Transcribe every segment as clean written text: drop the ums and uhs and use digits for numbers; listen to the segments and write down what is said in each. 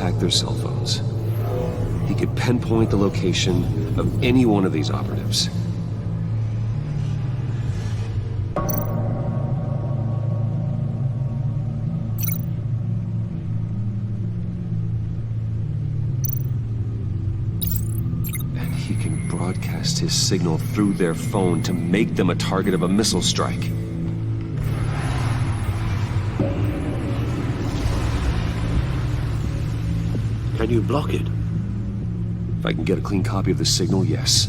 hacked their cell phones. He could pinpoint the location of any one of these operatives. And he can broadcast his signal through their phone to make them a target of a missile strike. Can you block it? If I can get a clean copy of the signal, yes.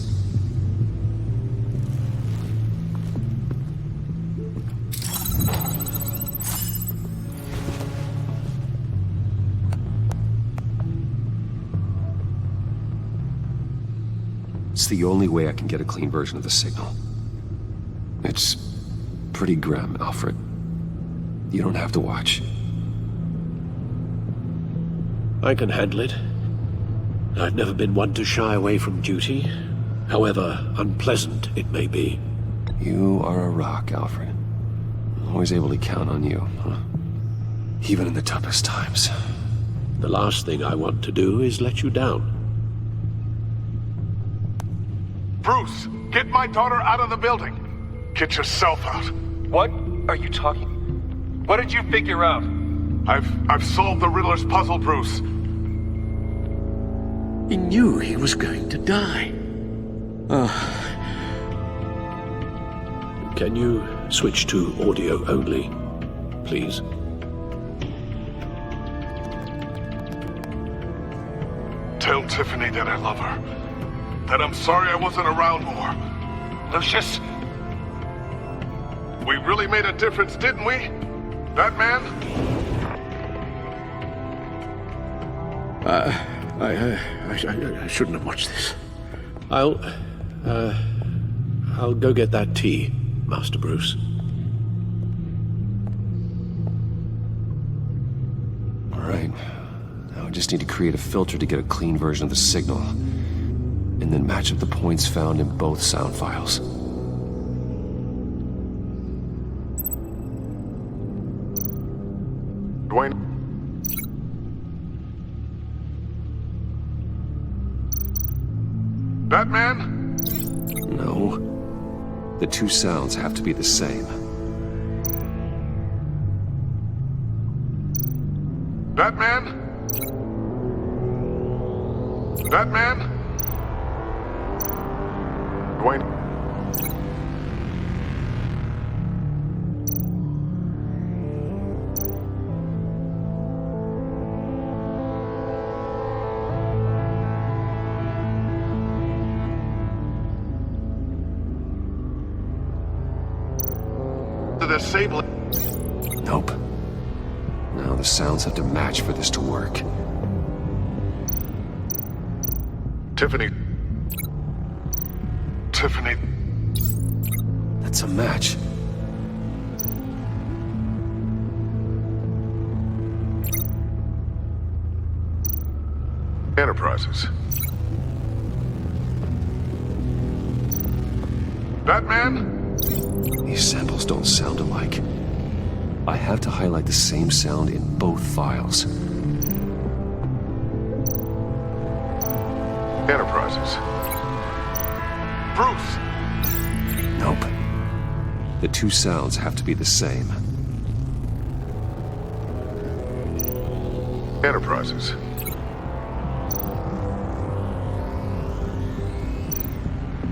It's the only way I can get a clean version of the signal. It's pretty grim, Alfred. You don't have to watch. I can handle it. I've never been one to shy away from duty, however unpleasant it may be. You are a rock, Alfred. Always able to count on you, huh? Even in the toughest times. The last thing I want to do is let you down. Bruce, get my daughter out of the building. Get yourself out. What are you talking? What did you figure out? I've solved the Riddler's puzzle, Bruce. He knew he was going to die. Can you switch to audio only, please? Tell Tiffany that I love her. That I'm sorry I wasn't around more. Lucius? We really made a difference, didn't we? That man? I shouldn't have watched this. I'll go get that tea, Master Bruce. All right. Now I just need to create a filter to get a clean version of the signal. And then match up the points found in both sound files. Dwayne? That man? No. The two sounds have to be the same. That man? That man? Dwayne? To disable it. Nope. Now the sounds have to match for this to work. Tiffany. Tiffany. That's a match. Enterprises. That man? These samples don't sound alike. I have to highlight the same sound in both files. Enterprises. Bruce! Nope. The two sounds have to be the same. Enterprises.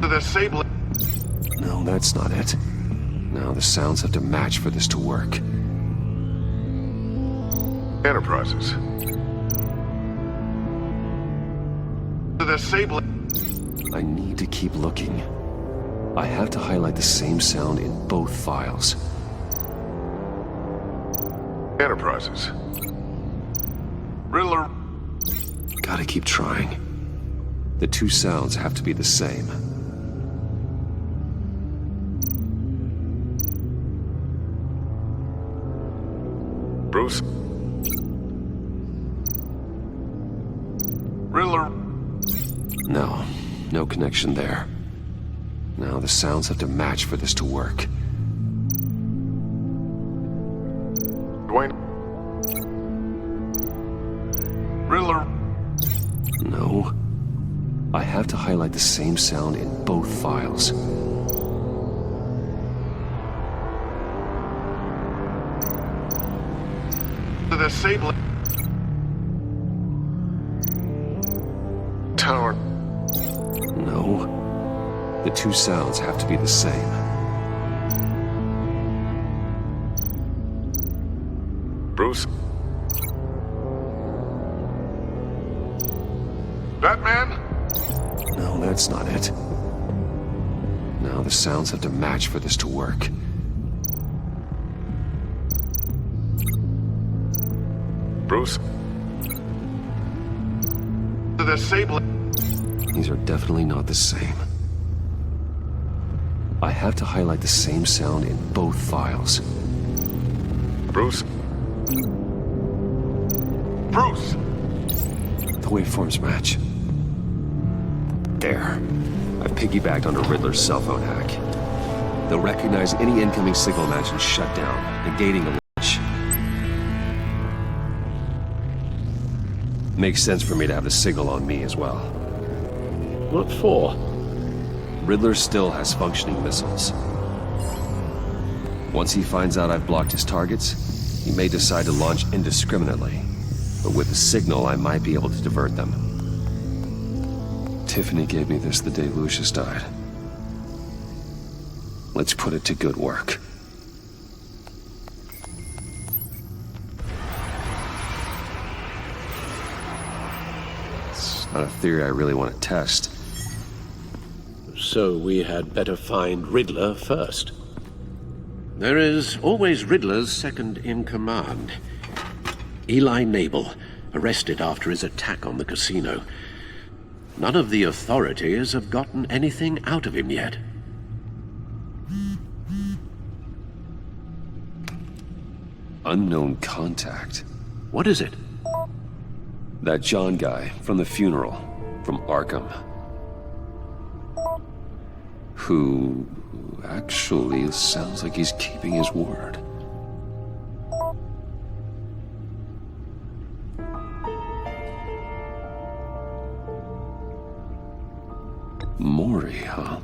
To disable it. No, that's not it. Now the sounds have to match for this to work. Enterprises. To disable it. I need to keep looking. I have to highlight the same sound in both files. Enterprises. Riddler. Gotta keep trying. The two sounds have to be the same. Bruce. Riddler. No, no connection there. Now the sounds have to match for this to work. Dwayne. Riddler... No. I have to highlight the same sound in both files. The disabling... Tower. No. The two sounds have to be the same. Bruce? Batman? No, that's not it. Now the sounds have to match for this to work. Bruce? The disabling... These are definitely not the same. I have to highlight the same sound in both files. Bruce? Bruce! The waveforms match. There. I've piggybacked onto Riddler's cell phone hack. They'll recognize any incoming signal match and shut down, negating the launch. Makes sense for me to have the signal on me as well. What for? Riddler still has functioning missiles. Once he finds out I've blocked his targets, he may decide to launch indiscriminately. But with the signal, I might be able to divert them. Tiffany gave me this the day Lucius died. Let's put it to good work. It's not a theory I really want to test. So we had better find Riddler first. There is always Riddler's second in command. Eli Nabel, arrested after his attack on the casino. None of the authorities have gotten anything out of him yet. Unknown contact. What is it? That John guy from the funeral, from Arkham. Who actually sounds like he's keeping his word. Maury, huh?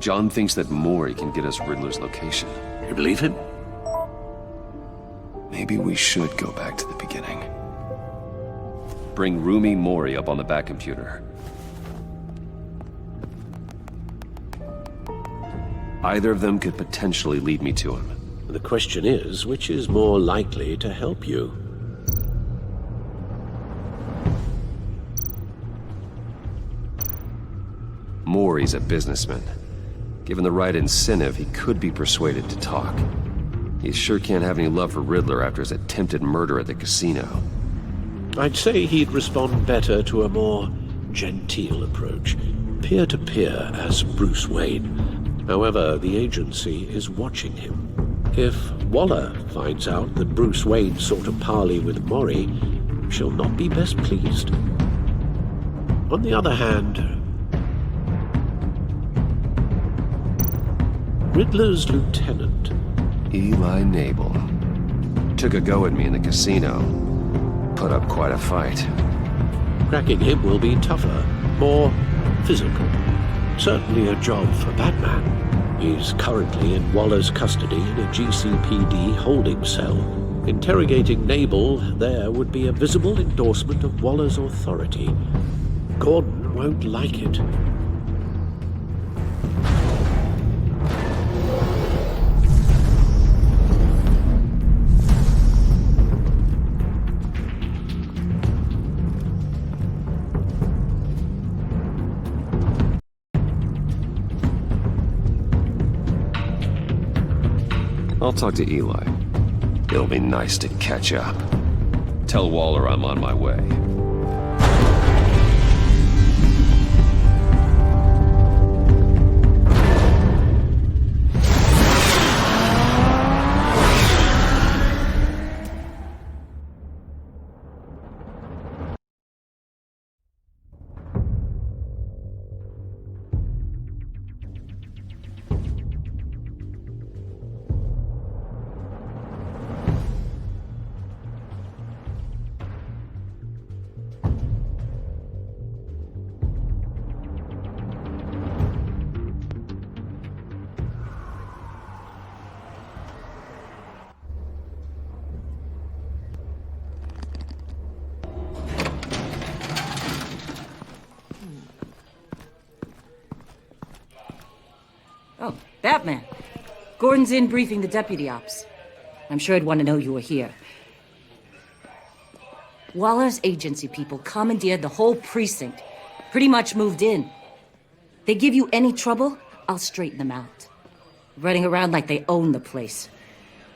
John thinks that Maury can get us Riddler's location. You believe him? Maybe we should go back to the beginning. Bring Rumi Maury up on the back computer. Either of them could potentially lead me to him. The question is, which is more likely to help you? Maury's a businessman. Given the right incentive, he could be persuaded to talk. He sure can't have any love for Riddler after his attempted murder at the casino. I'd say he'd respond better to a more genteel approach, peer-to-peer as Bruce Wayne. However, the agency is watching him. If Waller finds out that Bruce Wayne sought a parley with Maury, she'll not be best pleased. On the other hand, Riddler's lieutenant, Eli Nabel. Took a go at me in the casino. Put up quite a fight. cracking him will be tougher, more physical. Certainly a job for Batman. He's currently in Waller's custody in a GCPD holding cell. Interrogating Nabel there would be a visible endorsement of Waller's authority. Gordon won't like it. I'll talk to Eli. It'll be nice to catch up. Tell Waller I'm on my way. Batman. Gordon's in briefing the deputy ops. I'm sure I'd want to know you were here. Waller's agency people commandeered the whole precinct. Pretty much moved in. They give you any trouble, I'll straighten them out. Running around like they own the place.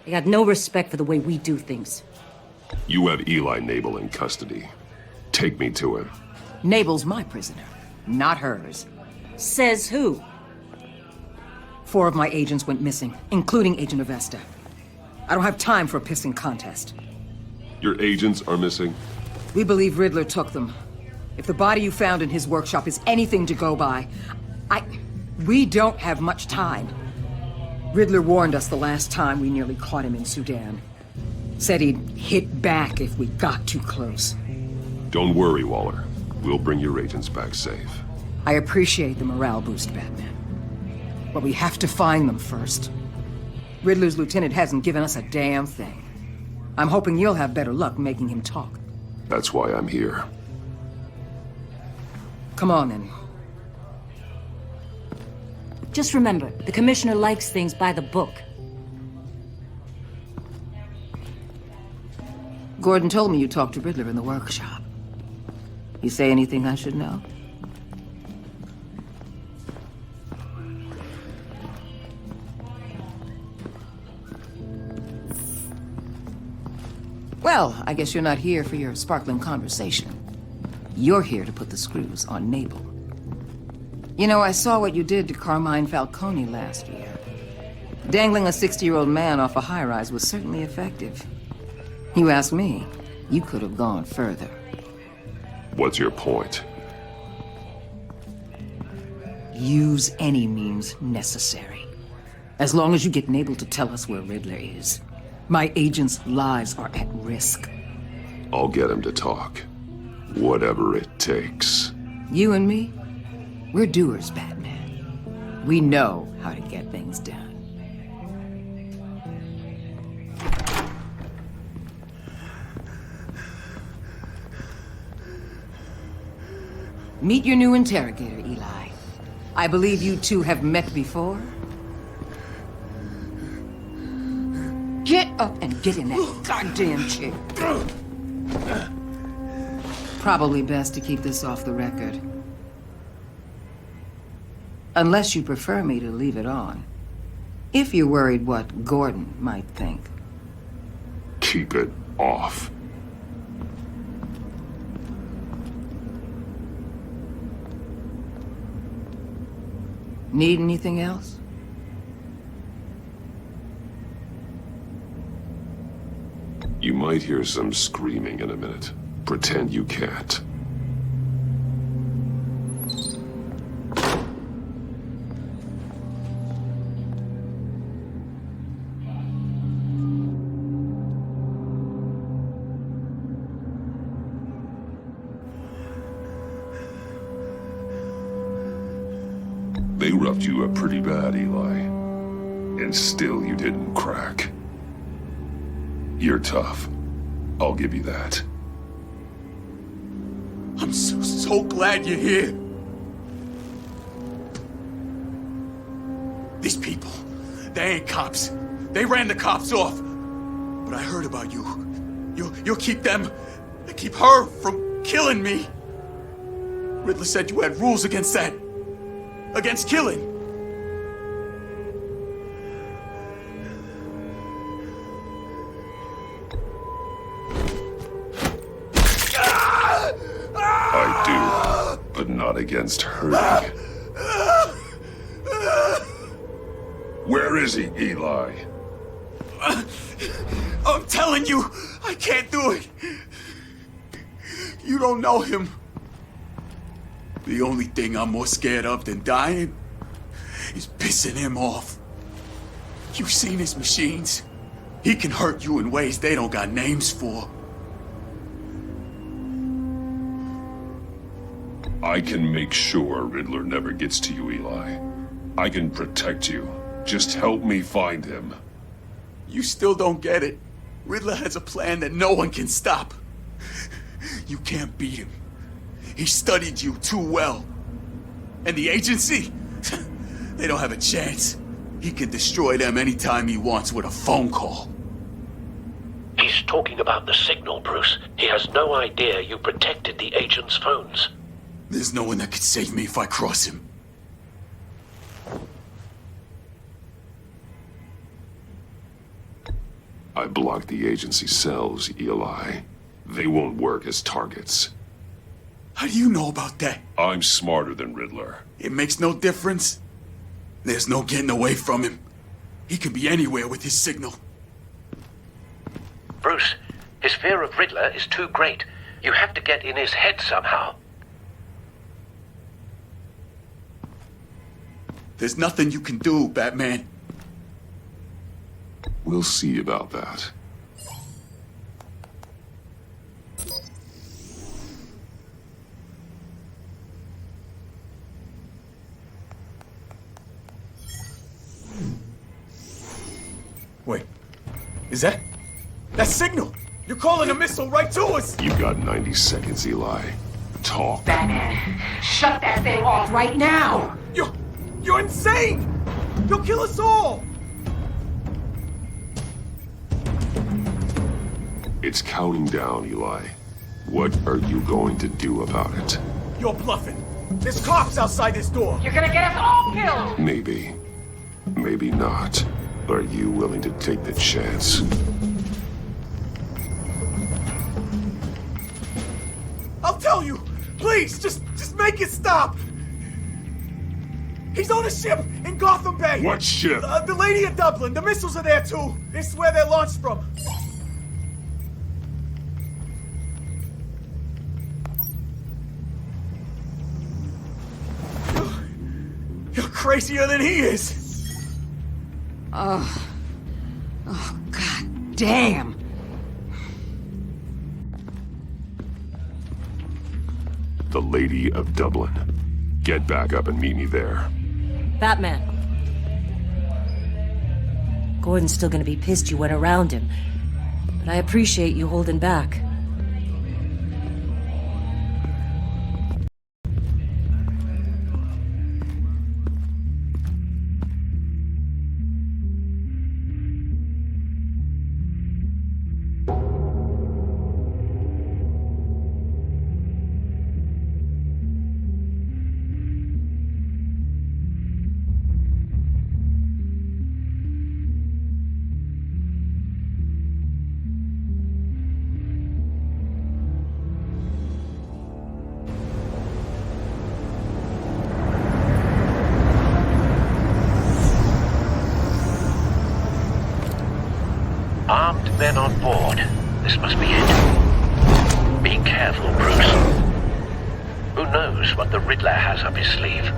They got no respect for the way we do things. You have Eli Nabel in custody. Take me to him. Nabel's my prisoner, not hers. Says who? 4 of my agents went missing, including Agent Avesta. I don't have time for a pissing contest. Your agents are missing? We believe Riddler took them. If the body you found in his workshop is anything to go by, we don't have much time. Riddler warned us the last time we nearly caught him in Sudan. Said he'd hit back if we got too close. Don't worry, Waller. We'll bring your agents back safe. I appreciate the morale boost, Batman. But we have to find them first. Riddler's lieutenant hasn't given us a damn thing. I'm hoping you'll have better luck making him talk. That's why I'm here. Come on, then. Just remember, the commissioner likes things by the book. Gordon told me you talked to Riddler in the workshop. You say anything I should know? Well, I guess you're not here for your sparkling conversation. You're here to put the screws on Nabel. You know, I saw what you did to Carmine Falcone last year. Dangling a 60-year-old man off a high-rise was certainly effective. You ask me, you could have gone further. What's your point? Use any means necessary. As long as you get Nabel to tell us where Riddler is. My agents' lives are at risk. I'll get him to talk. Whatever it takes. You and me, we're doers, Batman. We know how to get things done. Meet your new interrogator, Eli. I believe you two have met before. Get up and get in that goddamn chair. Probably best to keep this off the record. Unless you prefer me to leave it on. If you're worried what Gordon might think. Keep it off. Need anything else? You might hear some screaming in a minute. Pretend you can't. They roughed you up pretty bad, Eli. And still you didn't crack. You're tough. I'll give you that. I'm so glad you're here. These people, they ain't cops. They ran the cops off. But I heard about you. You'll keep them, keep her from killing me. Riddler said you had rules against that. Against killing. I do, but not against hurting. Where is he, Eli? I'm telling you, I can't do it. You don't know him. The only thing I'm more scared of than dying is pissing him off. You've seen his machines. He can hurt you in ways they don't got names for. I can make sure Riddler never gets to you, Eli. I can protect you. Just help me find him. You still don't get it. Riddler has a plan that no one can stop. You can't beat him. He studied you too well. And the agency? They don't have a chance. He can destroy them anytime he wants with a phone call. He's talking about the signal, Bruce. He has no idea you protected the agent's phones. There's no one that could save me if I cross him. I blocked the agency cells, Eli. They won't work as targets. How do you know about that? I'm smarter than Riddler. It makes no difference. There's no getting away from him. He could be anywhere with his signal. Bruce, his fear of Riddler is too great. You have to get in his head somehow. There's nothing you can do, Batman. We'll see about that. Wait, is that signal? You're calling a missile right to us! You've got 90 seconds, Eli. Talk. Batman, shut that thing off right now! You're insane! You'll kill us all! It's counting down, Eli. What are you going to do about it? You're bluffing. There's cops outside this door. You're gonna get us all killed! Maybe. Maybe not. Are you willing to take the chance? I'll tell you! Please, just make it stop! He's on a ship in Gotham Bay! What ship? The Lady of Dublin. The missiles are there, too. This is where they're launched from. You're crazier than he is! Oh, god damn! The Lady of Dublin. Get back up and meet me there. Batman. Gordon's still gonna be pissed you went around him, but I appreciate you holding back. Armed men on board. This must be it. Be careful, Bruce. Who knows what the Riddler has up his sleeve?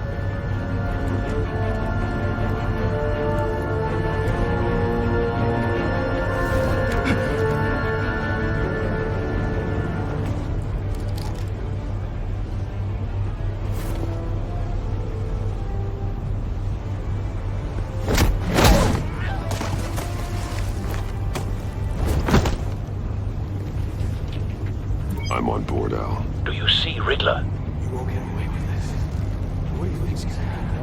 I'm on board, Al. Do you see Riddler? You won't get away with this. What do you think's gonna happen?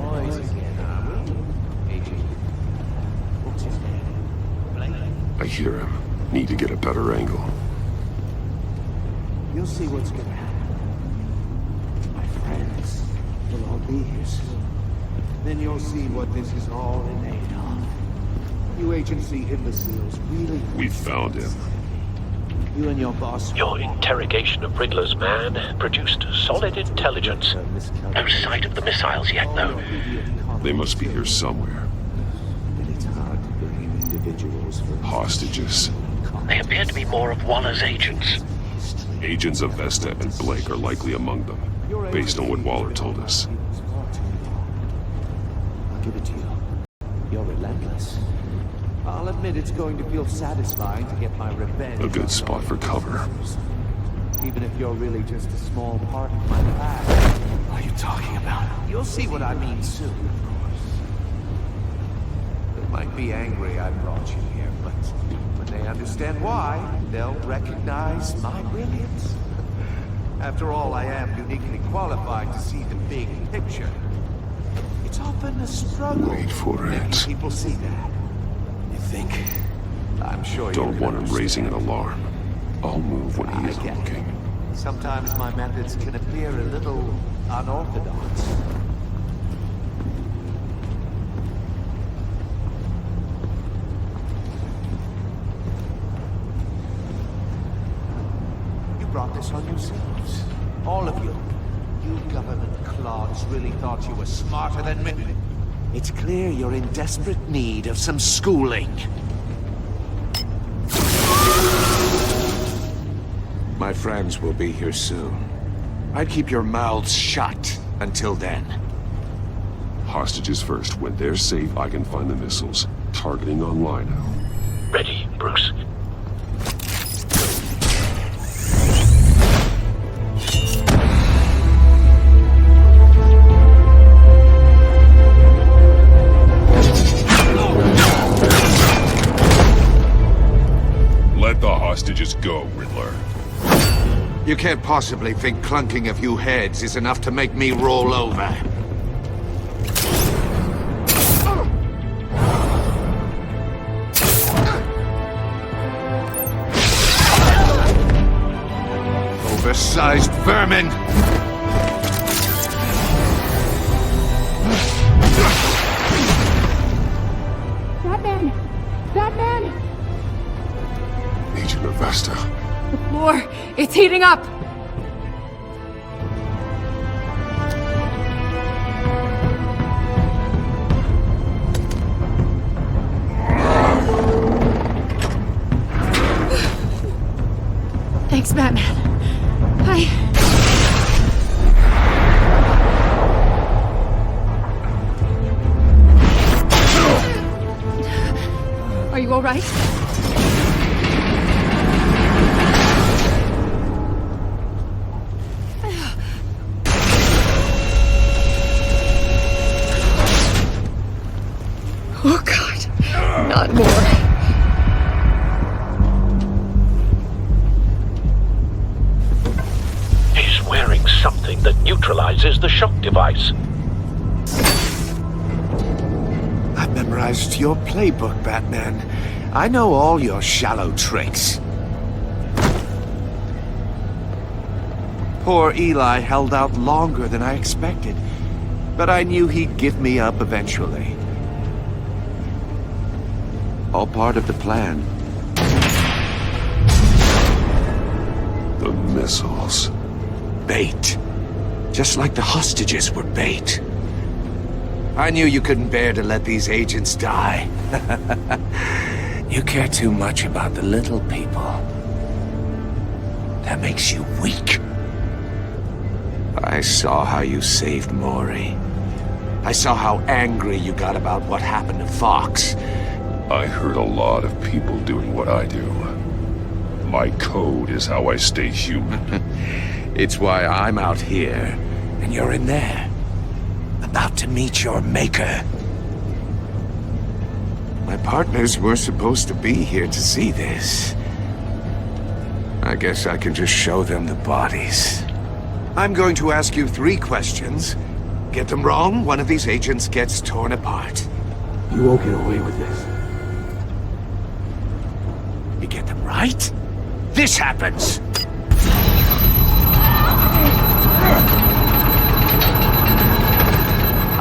What's his name? I hear him. Need to get a better angle. You'll see what's gonna happen. My friends will all be here soon. Then you'll see what this is all in aid of. You agency imbeciles really... We found him. You and your boss... Your interrogation of Riddler's man produced solid intelligence. No sight of the missiles yet, though. They must be here somewhere. It's hard to bring in individuals for... Hostages. They appear to be more of Waller's agents. Agents of Vesta and Blake are likely among them, based on what Waller told us. I'll give it to you. You're relentless. I'll admit it's going to feel satisfying to get my revenge. A good spot for cover. Even if you're really just a small part of my past. What are you talking about? You'll see what I mean soon, of course. They might be angry I brought you here, but when they understand why, they'll recognize my brilliance. After all, I am uniquely qualified to see the big picture. It's often a struggle. Wait for Many it. people see that. You think? I'm sure Don't you want him raising an alarm. I'll move when he isn't looking. Sometimes my methods can appear a little unorthodox. You brought this on yourselves. All of you. You government clods really thought you were smarter than me. It's clear you're in desperate need of some schooling. My friends will be here soon. I'd keep your mouths shut until then. Hostages first. When they're safe, I can find the missiles. Targeting on Lino. Ready, Bruce. Let the hostages go, Riddler. You can't possibly think clunking a few heads is enough to make me roll over. Oversized vermin! Batman! Batman! Agent Avesta. The floor, it's heating up! Thanks, Batman. Are you all right? Oh, God. Not more. He's wearing something that neutralizes the shock device. I've memorized your playbook, Batman. I know all your shallow tricks. Poor Eli held out longer than I expected, but I knew he'd give me up eventually. All part of the plan. The missiles. Bait. Just like the hostages were bait. I knew you couldn't bear to let these agents die. You care too much about the little people. That makes you weak. I saw how you saved Maury. I saw how angry you got about what happened to Fox. I heard a lot of people doing what I do. My code is how I stay human. It's why I'm out here, and you're in there. About to meet your maker. My partners were supposed to be here to see this. I guess I can just show them the bodies. I'm going to ask you 3 questions. Get them wrong, one of these agents gets torn apart. You won't get away with this. You get them right, this happens!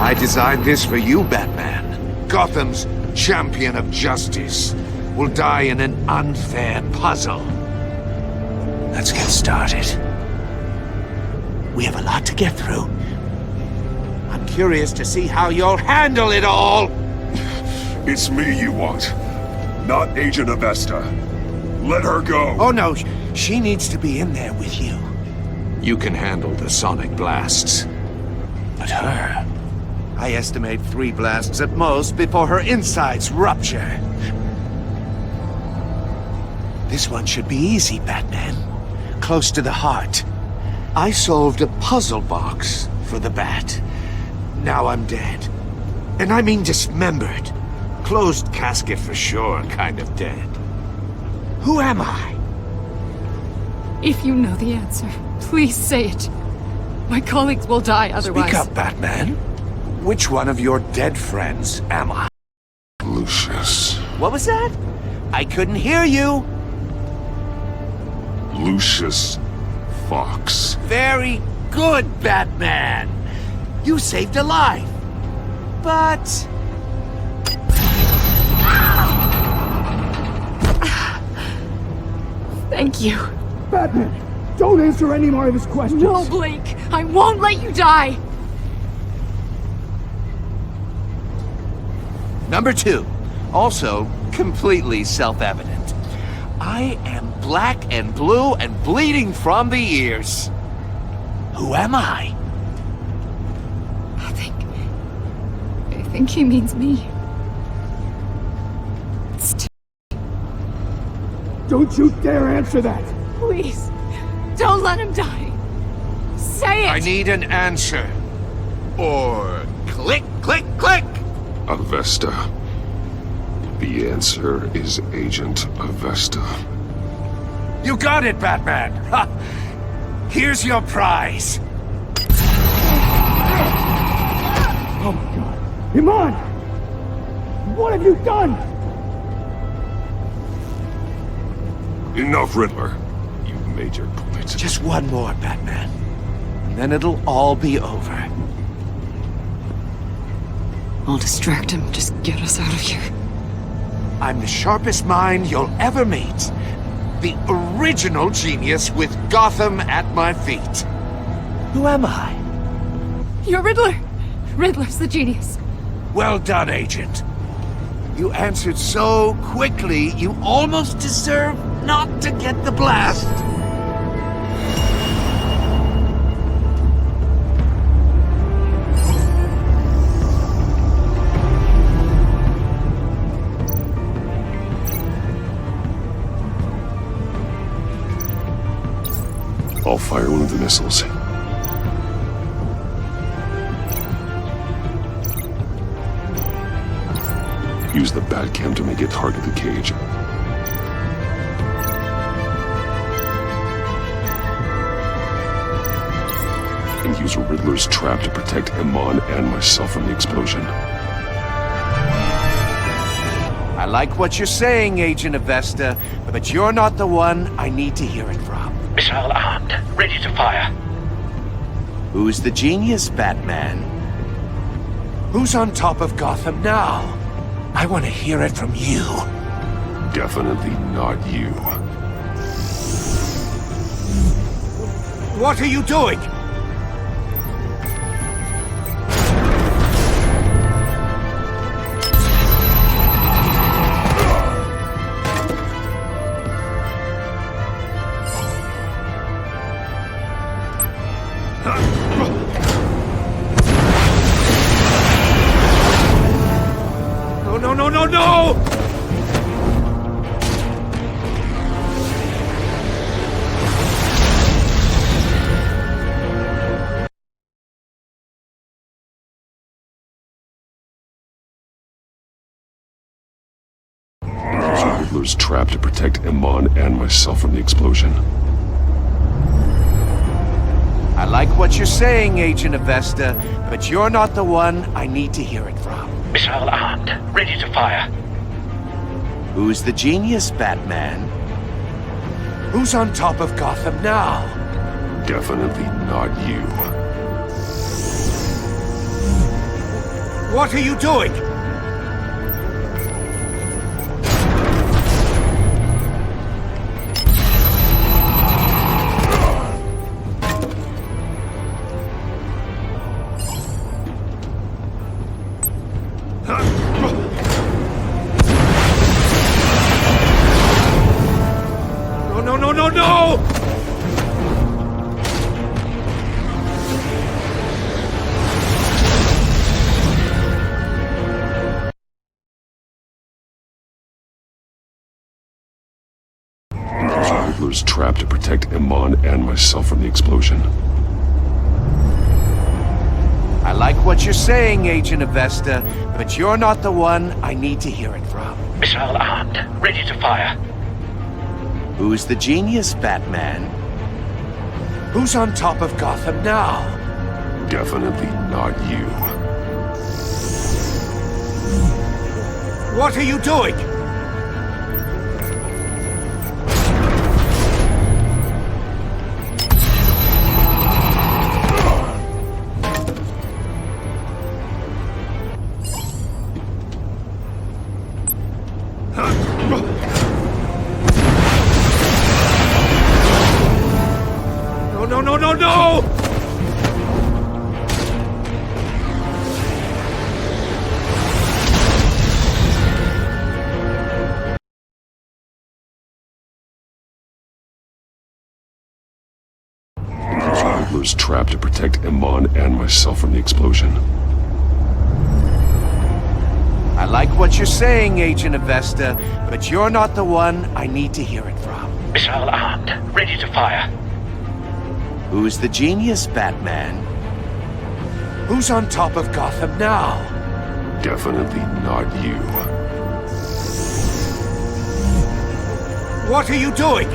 I designed this for you, Batman. Gotham's champion of justice will die in an unfair puzzle. Let's get started. We have a lot to get through. I'm curious to see how you'll handle it all! It's me you want, not Agent Avesta. Let her go! Oh no, she needs to be in there with you. You can handle the sonic blasts. But her... I estimate 3 blasts at most before her insides rupture. This one should be easy, Batman. Close to the heart. I solved a puzzle box for the Bat. Now I'm dead. And I mean dismembered. Closed casket for sure, kind of dead. Who am I? If you know the answer, please say it. My colleagues will die otherwise. Speak up, Batman. Which one of your dead friends am I? Lucius. What was that? I couldn't hear you. Lucius Fox. Very good, Batman. You saved a life. But... Thank you. Batman, don't answer any more of his questions. No, Blake. I won't let you die. Number 2, also completely self-evident. I am black and blue and bleeding from the ears. Who am I? I think he means me. Don't you dare answer that! Please, don't let him die. Say it! I need an answer. Or click, click, click! Avesta. The answer is Agent Avesta. You got it, Batman! Ha! Here's your prize. Oh my god. Iman! What have you done? Enough, Riddler. You've made your point. Just one more, Batman. And then it'll all be over. I'll distract him. Just get us out of here. I'm the sharpest mind you'll ever meet. The original genius with Gotham at my feet. Who am I? You're Riddler. Riddler's the genius. Well done, Agent. You answered so quickly, you almost deserve not to get the blast. I'll fire one of the missiles. Use the Batcam to make it target the cage. And use Riddler's trap to protect Iman and myself from the explosion. I like what you're saying, Agent Avesta, but you're not the one I need to hear it from. Missile armed, ready to fire. Who's the genius, Batman? Who's on top of Gotham now? I want to hear it from you. Definitely not you. What are you doing? No! Use Riddler's trap to protect Iman and myself from the explosion. I like what you're saying, Agent Avesta, but you're not the one I need to hear it from. Missile armed, ready to fire. Who's the genius, Batman? Who's on top of Gotham now? Definitely not you. What are you doing? No! Use Riddler's trap to protect Iman and myself from the explosion. I like what you're saying, Agent Avesta, but you're not the one I need to hear it from. Missile armed, ready to fire. Who's the genius, Batman? Who's on top of Gotham now? Definitely not you. What are you doing? No, no, no, no! Riddler's trapped to protect Iman and myself from the explosion. I like what you're saying, Agent Avesta, but you're not the one I need to hear it from. Missile armed, ready to fire. Who's the genius, Batman? Who's on top of Gotham now? Definitely not you. What are you doing?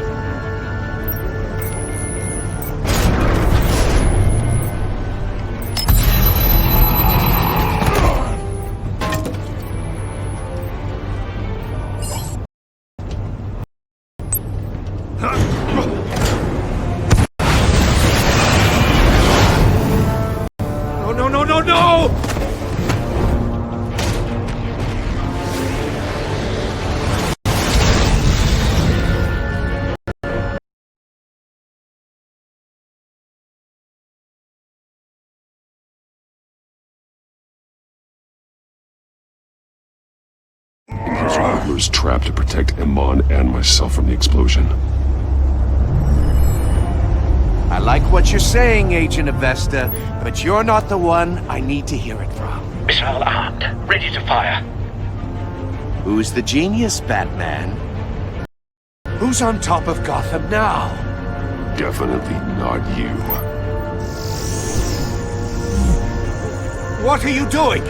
No, no, no, no! Riddler's trapped to protect Iman and myself from the explosion. I like what you're saying, Agent Avesta, but you're not the one I need to hear it from. Missile armed, ready to fire. Who's the genius, Batman? Who's on top of Gotham now? Definitely not you. What are you doing?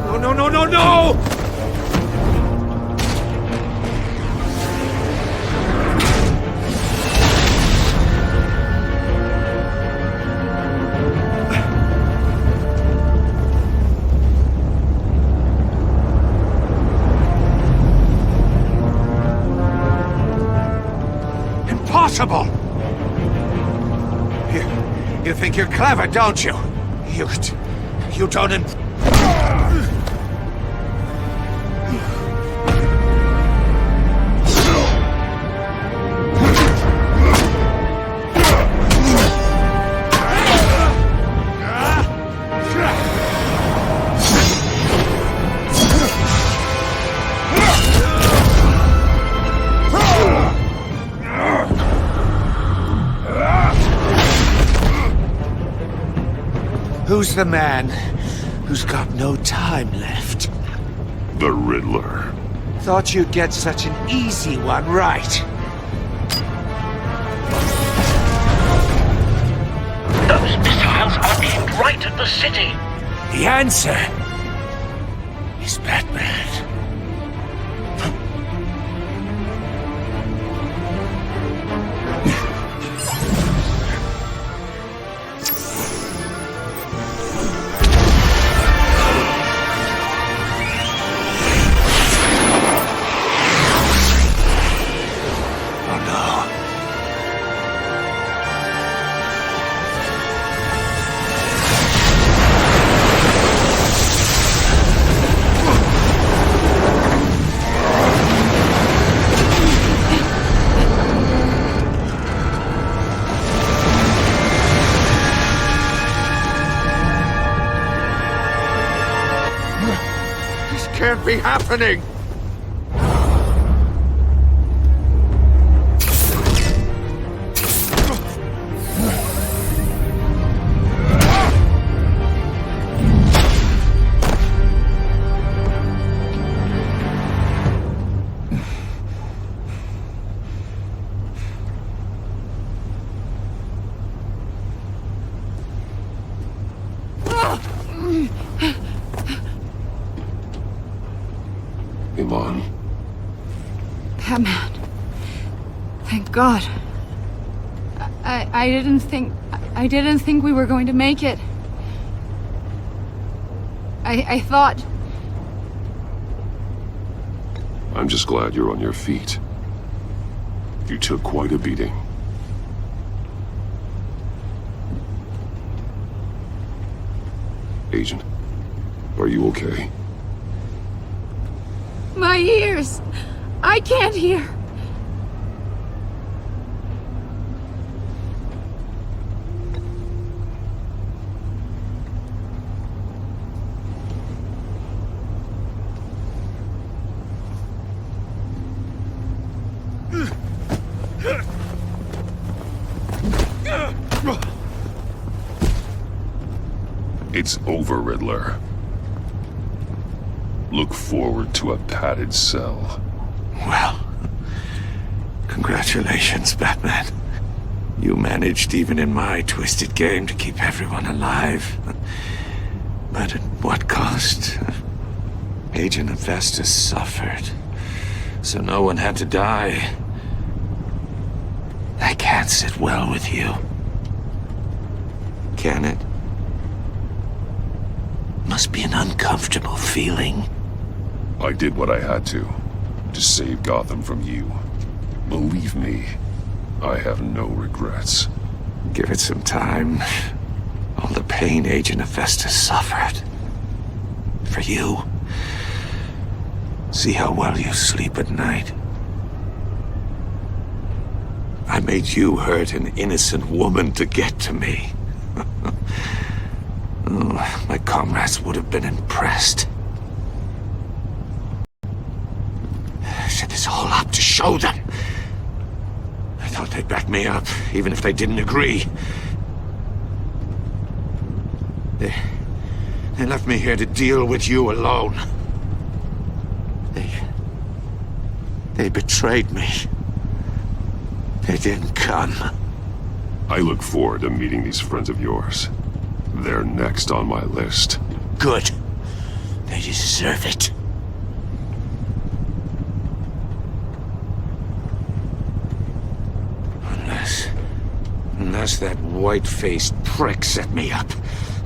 No, no, no, no, no! Impossible! You think you're clever, don't you? You don't... Who's the man who's got no time left? The Riddler. Thought you'd get such an easy one right. Those missiles are aimed right at the city. The answer is Batman. Can't be happening! Batman. Thank God. I didn't think we were going to make it. I thought... I'm just glad you're on your feet. You took quite a beating. Agent, are you okay? My ears! I can't hear! It's over, Riddler. Look forward to a padded cell. Well, congratulations, Batman. You managed, even in my twisted game, to keep everyone alive. But at what cost? Agent Hephaestus suffered, so no one had to die. That can't sit well with you. Can it? Must be an uncomfortable feeling. I did what I had to save Gotham from you. Believe me, I have no regrets. Give it some time. All the pain Agent Hephaestus suffered. For you. See how well you sleep at night. I made you hurt an innocent woman to get to me. Oh, my comrades would have been impressed. I set this all up to show them. I thought they'd back me up, even if they didn't agree. They left me here to deal with you alone. They betrayed me. They didn't come. I look forward to meeting these friends of yours. They're next on my list. Good. They deserve it. Unless that white-faced prick set me up.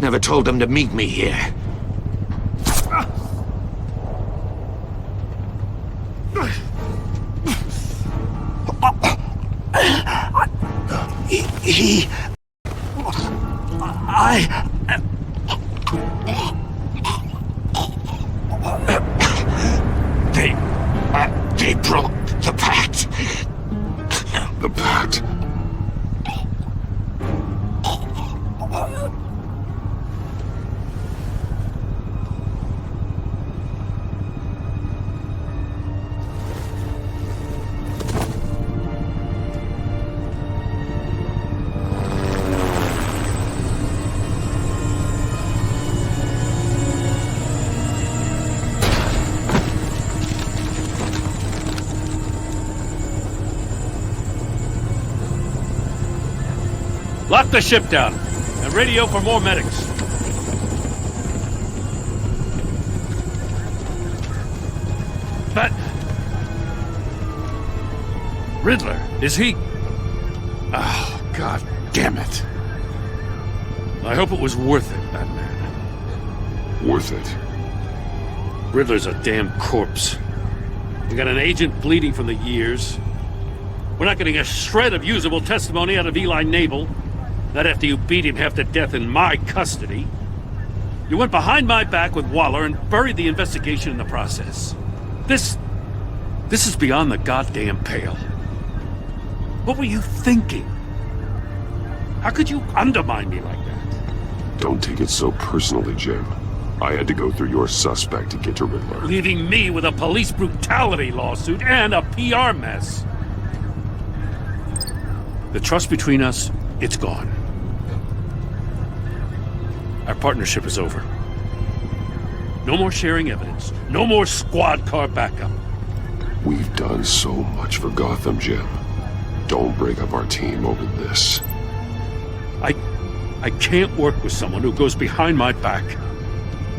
Never told them to meet me here. They broke the pact. The pact? Lock the ship down, and radio for more medics. But... Riddler, is he... Oh, God damn it. I hope it was worth it, Batman. Worth it? Riddler's a damn corpse. We got an agent bleeding from the years. We're not getting a shred of usable testimony out of Eli Nabel. Not after you beat him half to death in my custody. You went behind my back with Waller and buried the investigation in the process. This is beyond the goddamn pale. What were you thinking? How could you undermine me like that? Don't take it so personally, Jim. I had to go through your suspect to get to Riddler. Leaving me with a police brutality lawsuit and a PR mess. The trust between us, it's gone. Our partnership is over. No more sharing evidence. No more squad car backup. We've done so much for Gotham, Jim. Don't break up our team over this. I can't work with someone who goes behind my back.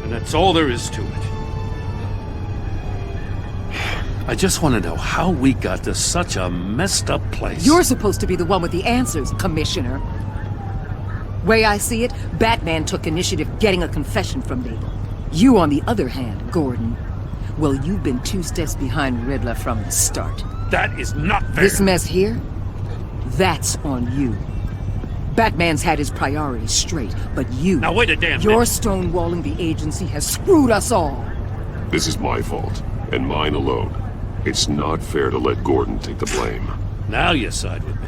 And that's all there is to it. I just want to know how we got to such a messed up place. You're supposed to be the one with the answers, Commissioner. Way I see it, Batman took initiative getting a confession from me. You, on the other hand, Gordon, well, you've been 2 steps behind Riddler from the start. That is not fair. This mess here, that's on you. Batman's had his priorities straight, but you... Now wait a damn Your minute. stonewalling the agency has screwed us all. This is my fault, and mine alone. It's not fair to let Gordon take the blame. Now you side with me.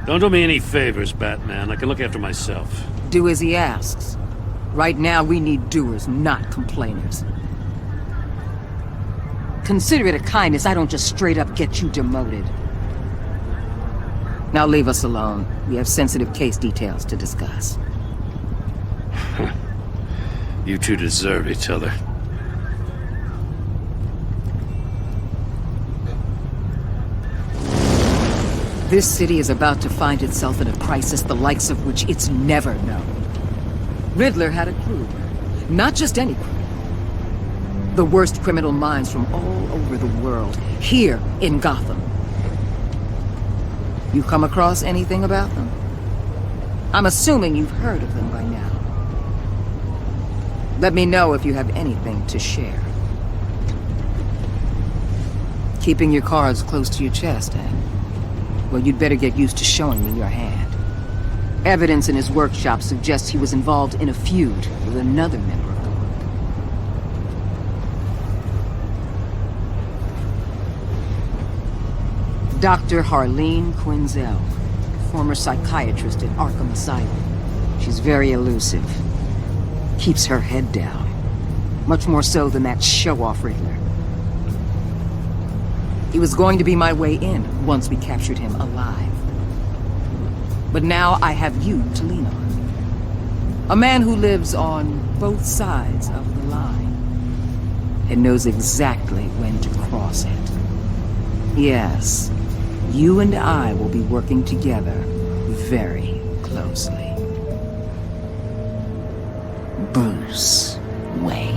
Don't do me any favors, Batman. I can look after myself. Do as he asks. Right now, we need doers, not complainers. Consider it a kindness I don't just straight up get you demoted. Now leave us alone. We have sensitive case details to discuss. You two deserve each other. This city is about to find itself in a crisis the likes of which it's never known. Riddler had a crew. Not just any crew. The worst criminal minds from all over the world, here in Gotham. You come across anything about them? I'm assuming you've heard of them by now. Let me know if you have anything to share. Keeping your cards close to your chest, eh? Well, you'd better get used to showing me your hand. Evidence in his workshop suggests he was involved in a feud with another member of the group. Dr. Harleen Quinzel, former psychiatrist at Arkham Asylum. She's very elusive. Keeps her head down. Much more so than that show-off Riddler. He was going to be my way in once we captured him alive. But now I have you to lean on. A man who lives on both sides of the line and knows exactly when to cross it. Yes, you and I will be working together very closely. Bruce Wayne.